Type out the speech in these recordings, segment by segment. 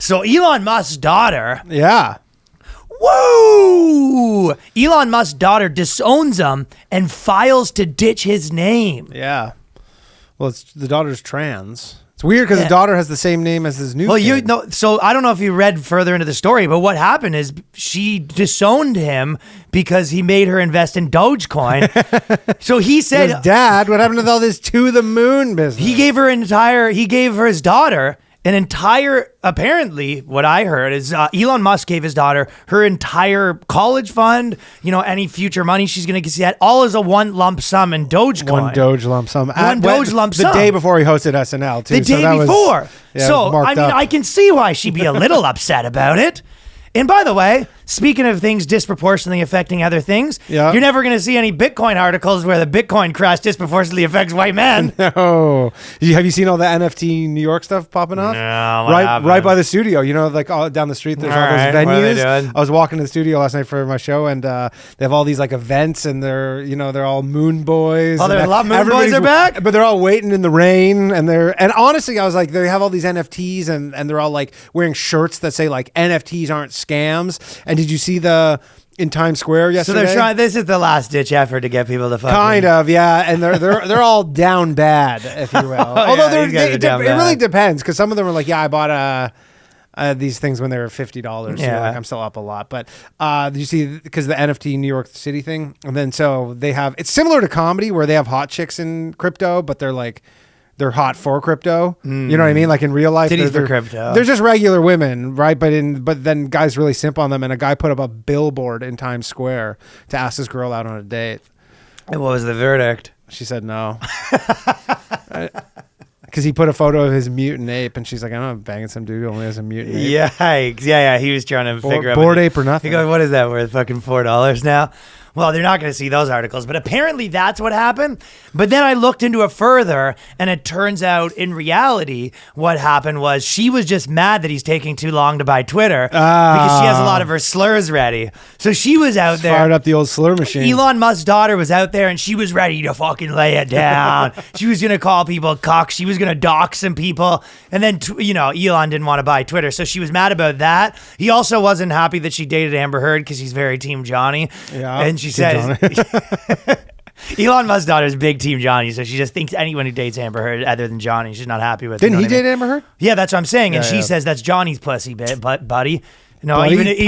So Elon Musk's daughter. Yeah. Whoa! Elon Musk's daughter disowns him and files to ditch his name. Yeah. Well, the daughter's trans. It's weird because the daughter has the same name as his new kid. So I don't know if you read further into the story, but what happened is she disowned him because he made her invest in Dogecoin. So he said, Dad, what happened to all this to the moon business? He gave his daughter an entire, apparently what I heard is Elon Musk gave his daughter her entire college fund, any future money she's going to get, all as a one lump sum in Dogecoin. One Doge lump sum. The day before he hosted SNL, too. The day before. So, I mean, up. I can see why she'd be a little upset about it. And by the way, speaking of things disproportionately affecting other things, you're never going to see any Bitcoin articles where the Bitcoin crash disproportionately affects white men. No. Have you seen all the NFT New York stuff popping off? No. Right by the studio. Like all down the street, there's all those venues. What are they doing? I was walking to the studio last night for my show, and they have all these like events, and they're all moon boys. Oh, a lot of moon boys are back? But they're all waiting in the rain, and honestly, I was like, they have all these NFTs, and they're all like wearing shirts that say like NFTs aren't scams. And did you see in Times Square yesterday? So they're trying. This is the last ditch effort to get people to fucking. Kind of, yeah. And they're all down bad, if you will. Although it really depends, because some of them are like, yeah, I bought these things when they were $50. Yeah, so like, I'm still up a lot. But you see, because the NFT New York City thing, and then so they have. It's similar to comedy where they have hot chicks in crypto, but they're like. They're hot for crypto. You know what I mean? Like in real life, titties for crypto. They're just regular women, right? But then guys really simp on them, and a guy put up a billboard in Times Square to ask this girl out on a date. And what was the verdict? She said no. Because he put a photo of his mutant ape, and she's like, I'm not banging some dude who only has a mutant ape. Yikes. Yeah. He was trying to figure out. Bored ape or nothing. He goes, what is that worth? Fucking $4 now? Well, they're not going to see those articles, but apparently that's what happened. But then I looked into it further, and it turns out in reality, what happened was she was just mad that he's taking too long to buy Twitter because she has a lot of her slurs ready. So she was out there. Fired up the old slur machine. Elon Musk's daughter was out there, and she was ready to fucking lay it down. She was going to call people cocks. She was going to dox some people. And then, Elon didn't want to buy Twitter, so she was mad about that. He also wasn't happy that she dated Amber Heard because he's very Team Johnny. Yeah. And she says, Elon Musk's daughter is big Team Johnny, so she just thinks anyone who dates Amber Heard other than Johnny, she's not happy with. Didn't he date Amber Heard? Yeah, that's what I'm saying. And she says that's Johnny's pussy, buddy. No, buddy?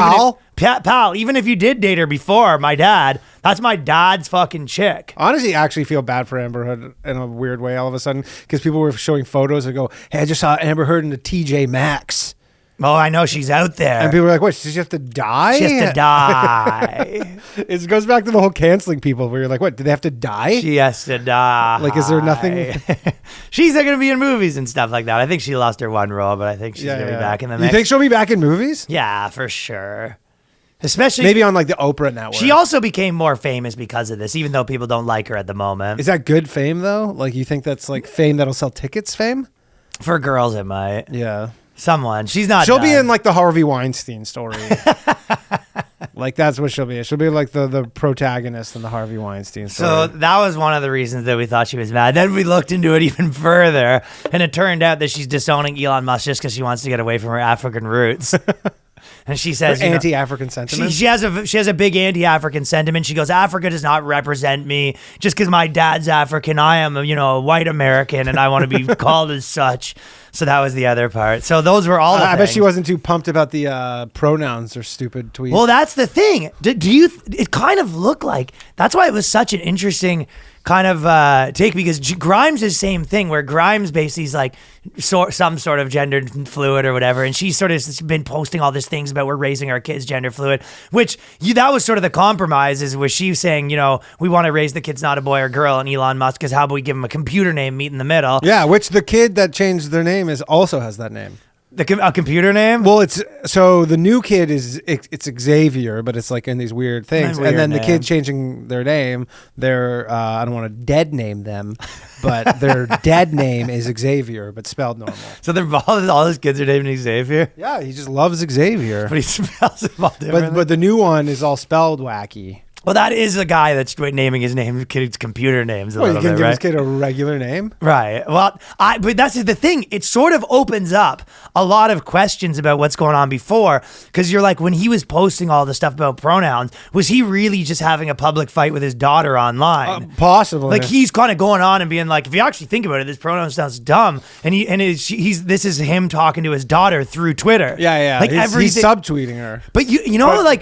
pal, even if you did date her before, my dad, that's my dad's fucking chick. Honestly, I actually feel bad for Amber Heard in a weird way all of a sudden, because people were showing photos and go, hey, I just saw Amber Heard in the TJ Maxx. Oh, I know, she's out there. And people were like, what, does she have to die? She has to die. It goes back to the whole canceling people where you're like, what, do they have to die? She has to die. Like, is there nothing? She's going to be in movies and stuff like that. I think she lost her one role, but I think she's going to be back in the mix. You think she'll be back in movies? Yeah, for sure. Especially maybe on like the Oprah network. She also became more famous because of this, even though people don't like her at the moment. Is that good fame though? Like, you think that's like fame that'll sell tickets fame? For girls, it might. Yeah. Someone. She's not. She'll be in like the Harvey Weinstein story. Like, that's what she'll be. She'll be like the protagonist in the Harvey Weinstein story. So that was one of the reasons that we thought she was mad. Then we looked into it even further, and it turned out that she's disowning Elon Musk just because she wants to get away from her African roots. And she says anti-African sentiment. She has a big anti-African sentiment. She goes, Africa does not represent me. Just because my dad's African, I am a white American, and I want to be called as such. So that was the other part. So those were all the things. I bet she wasn't too pumped about the pronouns or stupid tweets. Well, that's the thing. It kind of looked like, that's why it was such an interesting kind of take, because Grimes is the same thing, where Grimes basically is like some sort of gender fluid or whatever, and she's sort of been posting all these things about we're raising our kids gender fluid, which that was sort of the compromise, is where she's saying, we want to raise the kids not a boy or girl, and Elon Musk is, how about we give him a computer name, meet in the middle. Yeah, which the kid that changed their name also has that name. A computer name? Well, so the new kid it's Xavier, but it's like in these weird things. And then the kid changing their name, I don't want to dead name them, but their dead name is Xavier, but spelled normal. So all his kids are named Xavier? Yeah, he just loves Xavier. But he spells them all differently. But the new one is all spelled wacky. Well, that is a guy that's naming his kid's computer names. Well, you can give his kid a regular name, right? Well, but that's the thing. It sort of opens up a lot of questions about what's going on before, because you're like, when he was posting all the stuff about pronouns, was he really just having a public fight with his daughter online? Possibly. Like, he's kind of going on and being like, if you actually think about it, this pronoun sounds dumb, and this is him talking to his daughter through Twitter. Yeah. Like he's subtweeting her. But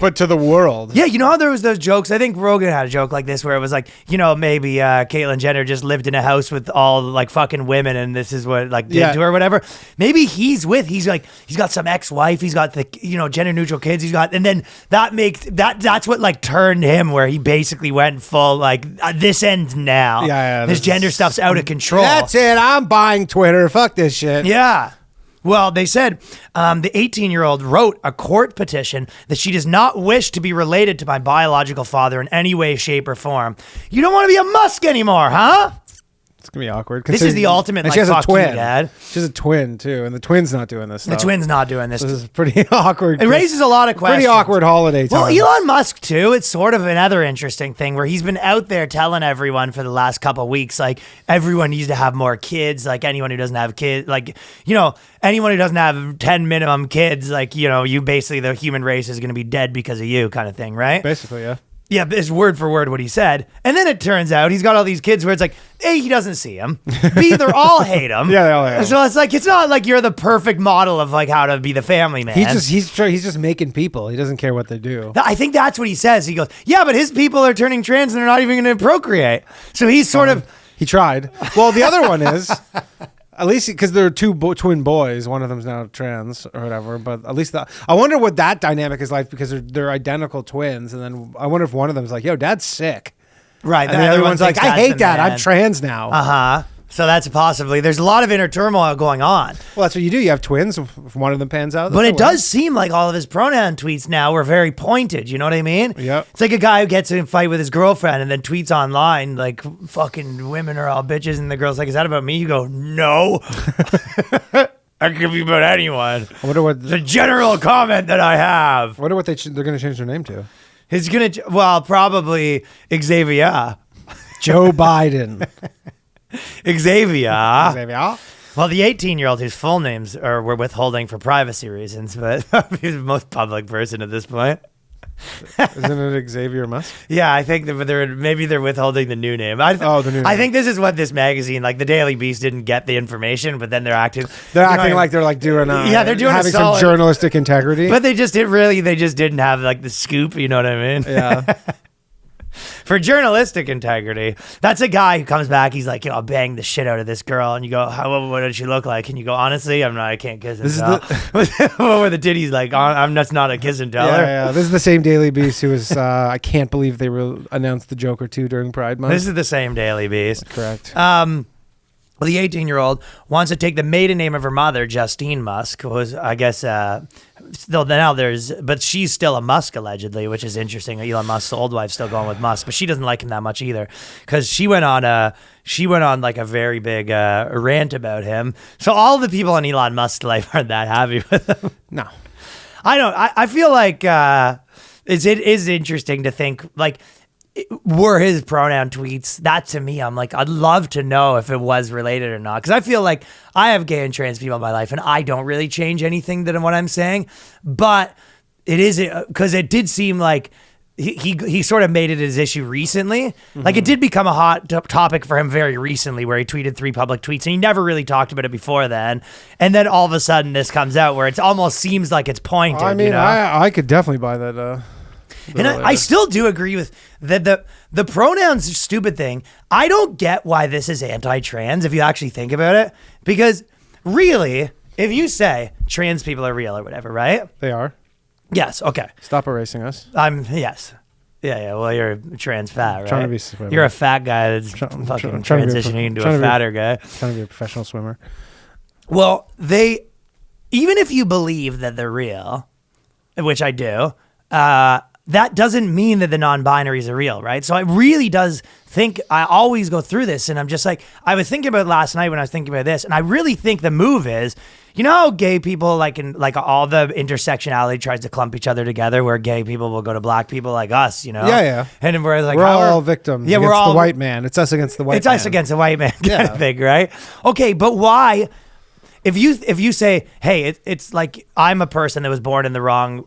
but to the world. Yeah, you know how there was those jokes. I think Rogan had a joke like this where it was like, maybe Caitlyn Jenner just lived in a house with all like fucking women, and this is what did to her or whatever. Maybe he's got some ex-wife, he's got the gender neutral kids, and then that's what like turned him, where he basically went full like this ends now. Yeah. This gender stuff's out of control. That's it. I'm buying Twitter. Fuck this shit. Yeah. Well, they said the 18-year-old wrote a court petition that she does not wish to be related to my biological father in any way, shape, or form. You don't want to be a Musk anymore, huh? It's going to be awkward. This is the ultimate, like, she has a fuck twin. you, Dad. She has a twin, too, and the twin's not doing this stuff. The twin's not doing this. So this is pretty awkward. It raises a lot of questions. Pretty awkward holiday time. Well, Elon Musk, too, it's sort of another interesting thing where he's been out there telling everyone for the last couple of weeks, like, everyone needs to have more kids, like, anyone who doesn't have kids, like, anyone who doesn't have 10 minimum kids, like, you basically, the human race is going to be dead because of you kind of thing, right? Basically, yeah. Yeah, it's word for word what he said. And then it turns out he's got all these kids where it's like, A, he doesn't see them. B, they all hate him. Yeah, they all hate him. So it's like, it's not like you're the perfect model of like how to be the family man. He's just making people. He doesn't care what they do. I think that's what he says. He goes, yeah, but his people are turning trans and they're not even going to procreate. So he's sort of... He tried. Well, the other one is... At least because there are two twin boys, one of them's now trans or whatever. But at least I wonder what that dynamic is like, because they're identical twins, and then I wonder if one of them's like, "Yo, Dad's sick," right? And the other one's like, "I hate Dad. I'm trans now." So that's possibly, there's a lot of inner turmoil going on. Well, that's what you do. You have twins. If one of them pans out. But it does seem like all of his pronoun tweets now were very pointed. You know what I mean? Yep. It's like a guy who gets in a fight with his girlfriend and then tweets online like, fucking women are all bitches. And the girl's like, is that about me? You go, no. That could be about anyone. I wonder what the general comment that I have. I wonder what they're going to change their name to. It's going to, probably Xavier. Joe Biden. Xavier. Xavier. Well, the 18-year-old whose full names we're withholding for privacy reasons, but he's the most public person at this point. Isn't it Xavier Musk? Yeah, I think maybe they're withholding the new name. The new name. I think this is what this magazine, like the Daily Beast, didn't get the information, but then they're acting. Like they're like doing. They're doing having some journalistic integrity. But they just didn't have like the scoop. You know what I mean? Yeah. For journalistic integrity, that's a guy who comes back. He's like, I'll bang the shit out of this girl, and you go, what did she look like? And you go, honestly, I can't kiss and tell. What were the titties like? That's not a kiss and tell. Yeah. This is the same Daily Beast who was. I can't believe they announced the Joker 2 during Pride Month. This is the same Daily Beast. Correct. Well, the 18-year-old wants to take the maiden name of her mother, Justine Musk, who was, I guess, but she's still a Musk allegedly, which is interesting. Elon Musk's old wife's still going with Musk, but she doesn't like him that much either, because she went on like a very big rant about him. So all the people in Elon Musk's life aren't that happy with him. No, I don't. I feel like it is interesting to think like, were his pronoun tweets, that to me, I'm like, I'd love to know if it was related or not. Because I feel like I have gay and trans people in my life and I don't really change anything than what I'm saying. But it is, because it did seem like he sort of made it his issue recently. Mm-hmm. Like it did become a hot topic for him very recently, where he tweeted 3 public tweets and he never really talked about it before then. And then all of a sudden this comes out where it almost seems like it's pointed. I mean, I could definitely buy that. And I still do agree with that. The pronouns stupid thing. I don't get why this is anti-trans if you actually think about it. Because really, if you say trans people are real or whatever, right? They are. Yes. Okay. Stop erasing us. Yes. Yeah. Well, you're trans fat, right? You're a fat guy that's fucking transitioning into a fatter guy. Trying to be a professional swimmer. Well, even if you believe that they're real, which I do, that doesn't mean that the non-binaries are real, right? So it really does think, I always go through this and I'm just like, I was thinking about it last night when I was thinking about this, and I really think the move is, you know how gay people like in like all the intersectionality tries to clump each other together, where gay people will go to black people like us, you know? Yeah. And we're like, we're all victims. Yeah, we're all the white man. It's us against the white. It's us against the white man kind of thing, right? Okay, but why? If you say, hey, it's like I'm a person that was born in the wrong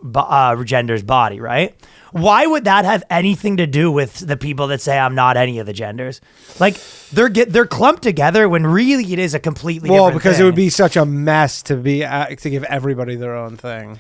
gender's body, right? Why would that have anything to do with the people that say I'm not any of the genders? Like they're clumped together when really it is a completely different because thing. It would be such a mess to give everybody their own thing.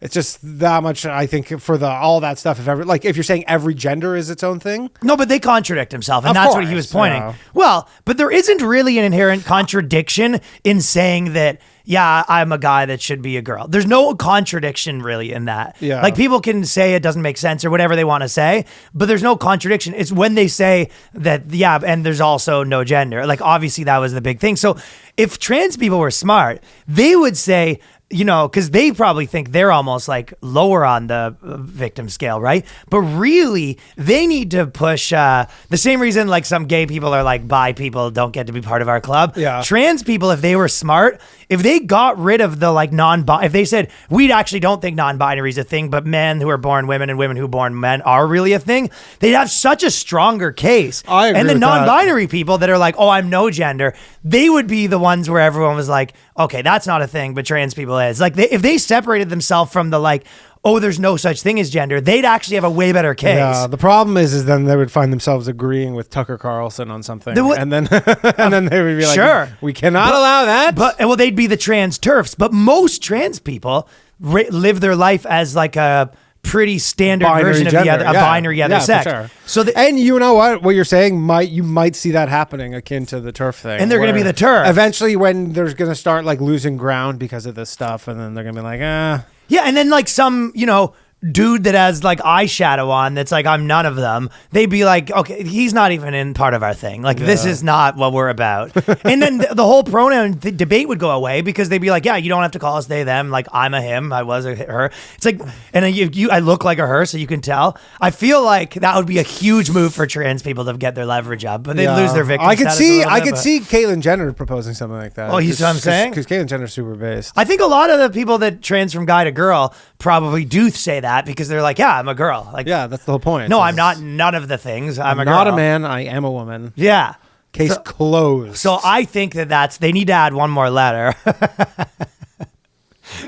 It's just that much, I think, for all that stuff. If you're saying every gender is its own thing. No, but they contradict himself, and that's what he was pointing. Yeah. Well, but there isn't really an inherent contradiction in saying that, yeah, I'm a guy that should be a girl. There's no contradiction really in that. Yeah. Like people can say it doesn't make sense or whatever they want to say, but there's no contradiction. It's when they say that, yeah, and there's also no gender. Like obviously that was the big thing. So if trans people were smart, they would say, you know, because they probably think they're almost like lower on the victim scale, right? But really, they need to push the same reason like some gay people are like, bi people don't get to be part of our club. Yeah. Trans people, if they were smart, if they got rid of the like if they said, we actually don't think non-binary is a thing, but men who are born women and women who are born men are really a thing, they'd have such a stronger case. I agree and the with non-binary people that are like, oh, I'm no gender, they would be the ones where everyone was like, okay, that's not a thing, but trans people is. Like, if they separated themselves from the like, oh, there's no such thing as gender, they'd actually have a way better case. Yeah, the problem is then they would find themselves agreeing with Tucker Carlson on something, and then they would be like, sure, we cannot allow that. But well, they'd be the trans TERFs. But most trans people live their life as like a pretty standard binary version of gender. a binary other sex. For sure. So and you know what you're saying you might see that happening akin to the TERF thing, and they're going to be the TERF eventually when there's going to start like losing ground because of this stuff, and then they're going to be like, yeah, and then like some, you know, dude that has like eyeshadow on that's like, I'm none of them, they'd be like, okay, he's not even in part of our thing. Like, this is not what we're about. And then the whole pronoun debate would go away because they'd be like, yeah, you don't have to call us they, them. Like, I'm a him, I was a her. It's like, and I look like a her, so you can tell. I feel like that would be a huge move for trans people to get their leverage up, but they'd lose their victim I could status see Caitlyn Jenner proposing something like that. Oh, you see what I'm saying? Because Caitlyn Jenner's super based. I think a lot of the people that trans from guy to girl probably do say that because they're like, yeah, I'm a girl. Like, yeah, that's the whole point. No, I'm not none of the things. I'm a girl. Not a man. I am a woman. Yeah. Case closed. So I think they need to add one more letter.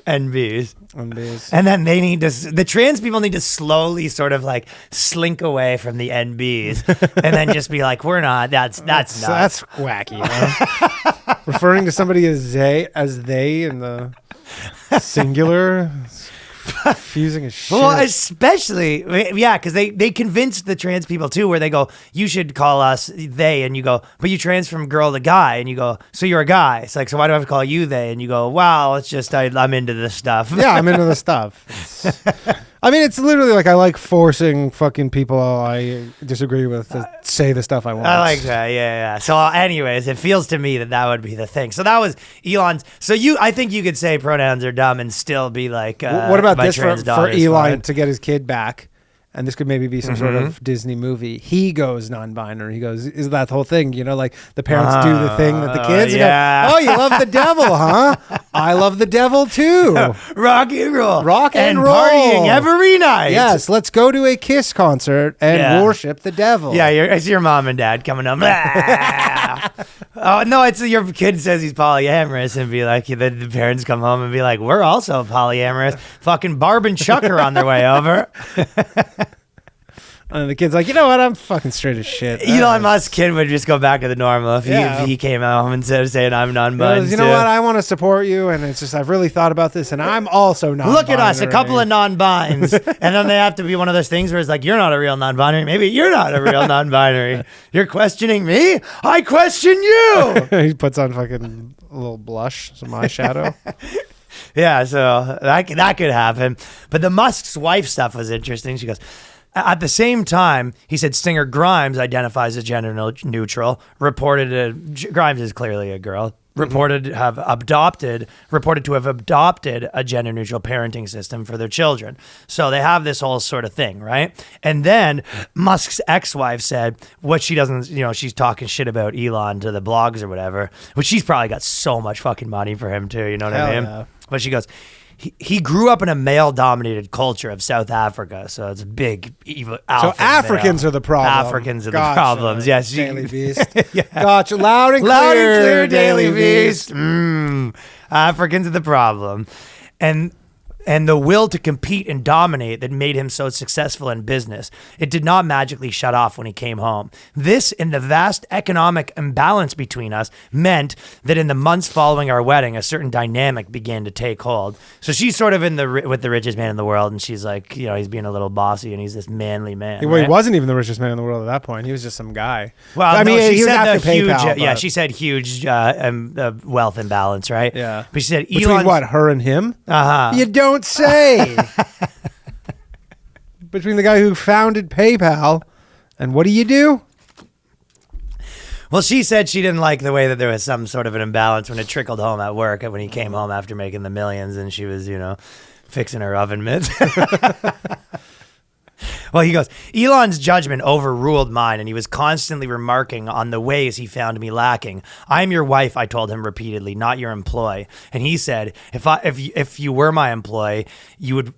NBs. And then the trans people need to slowly sort of like slink away from the NBs and then just be like, we're not, that's wacky. Huh? Referring to somebody as they in the singular. Confusing as shit. Well, especially, yeah, because they convinced the trans people too, where they go, you should call us they, and you go, but you trans from girl to guy, and you go, so you're a guy. It's like, so why do I have to call you they? And you go, wow, it's just I'm into this stuff. Yeah, I'm into the stuff. I mean, it's literally like I like forcing fucking people I disagree with to say the stuff I want. I like that, yeah. So anyways, it feels to me that would be the thing. So that was Elon's. So I think you could say pronouns are dumb and still be like, what about this for Elon fine. to get his kid back? And this could maybe be some sort of Disney movie. He goes non-binary. He goes, is that the whole thing? You know, like the parents do the thing that the kids yeah. go, oh, you love the devil, huh? I love the devil too. Rock and roll. Rock and roll. Partying every night. Yes, let's go to a Kiss concert and worship the devil. Yeah, it's your mom and dad coming up. Oh, no, it's your kid says he's polyamorous and be like, the parents come home and be like, we're also polyamorous. Fucking Barb and Chuck are on their way over. And the kid's like, you know what? I'm fucking straight as shit. Elon Musk's kid would just go back to the normal if he came home instead of saying I'm non-binary. You know what? I want to support you, and it's just I've really thought about this, and I'm also non-binary. Look at us, a couple of non-binds, and then they have to be one of those things where it's like, you're not a real non-binary. Maybe you're not a real non-binary. You're questioning me? I question you. He puts on fucking a little blush, some eyeshadow. Yeah, so that could happen. But the Musks Wife stuff was interesting. She goes, at the same time, he said singer Grimes identifies as gender neutral, Grimes is clearly a girl. reported to have adopted a gender neutral parenting system for their children. So they have this whole sort of thing, right? And then Musk's ex-wife said what she doesn't, she's talking shit about Elon to the blogs or whatever, which she's probably got so much fucking money for him too, you know what I mean? Yeah. But she goes, he grew up in a male-dominated culture of South Africa, so it's a big evil. So Africans are the problem. Africans are the problems. Yes, Daily Beast. Yeah. Gotcha. Loud and clear, Daily Beast. Africans are the problem, and the will to compete and dominate that made him so successful in business. It did not magically shut off when he came home. This and the vast economic imbalance between us meant that in the months following our wedding, a certain dynamic began to take hold. So she's sort of with the richest man in the world, and she's like, he's being a little bossy, and he's this manly man. Well, right? He wasn't even the richest man in the world at that point. He was just some guy. Well, I mean, he was after PayPal. Yeah, she said huge wealth imbalance, right? Yeah. But she said, between what, her and him? Uh-huh. You don't say. Between the guy who founded PayPal and what do you do? Well, she said she didn't like the way that there was some sort of an imbalance when it trickled home at work when he came home after making the millions and she was, fixing her oven mitts. Well, he goes, Elon's judgment overruled mine, and he was constantly remarking on the ways he found me lacking. I am your wife, I told him repeatedly, not your employee. And he said, if you were my employee,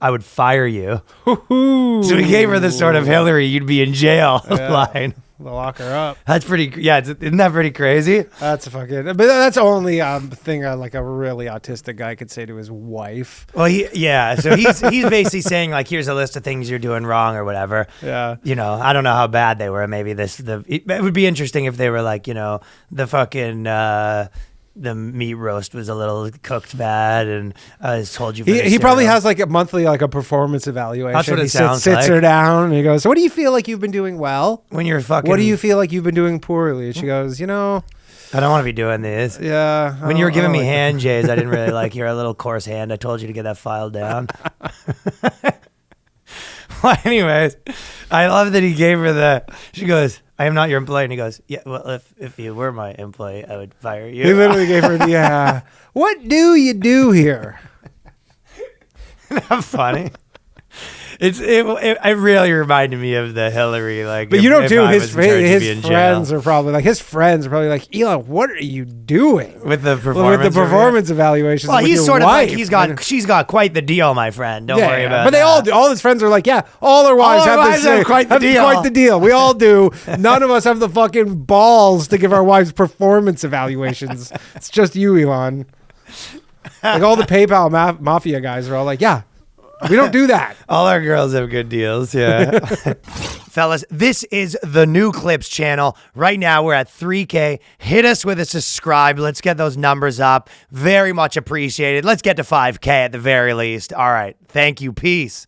I would fire you. So he gave her the sort of Hillary, you'd be in jail line. They'll lock her up. That's pretty. Yeah, isn't that pretty crazy? That's a fucking. But that's the only thing like a really autistic guy could say to his wife. Well, so he's basically saying like, here's a list of things you're doing wrong or whatever. Yeah. I don't know how bad they were. Maybe it would be interesting if they were like, the fucking. The meat roast was a little cooked bad, and I told you. He probably has like a monthly a performance evaluation. That's what it sounds like. Sits her down and he goes, "So what do you feel like you've been doing well? When you're fucking. What do you feel like you've been doing poorly?" And she goes, I don't want to be doing this. Yeah. When you were giving me hand jays, I didn't really like your little coarse hand. I told you to get that file down. Well, anyways, I love that he gave her she goes, I am not your employee. And he goes, yeah, well, if you were my employee, I would fire you. He literally gave her what do you do here? Isn't that funny? It really reminded me of the Hillary, but you don't do his friends are probably like, Elon, what are you doing with the performance evaluations? Well, he's sort wife. of like she's got quite the deal, my friend. Don't worry about it. But they all do. All his friends are like, all our wives have quite the deal. We all do. None of us have the fucking balls to give our wives performance evaluations. It's just you, Elon. Like all the PayPal mafia guys are all like, we don't do that. All our girls have good deals, yeah. Fellas, this is the New Clips channel. Right now, we're at 3K. Hit us with a subscribe. Let's get those numbers up. Very much appreciated. Let's get to 5K at the very least. All right. Thank you. Peace.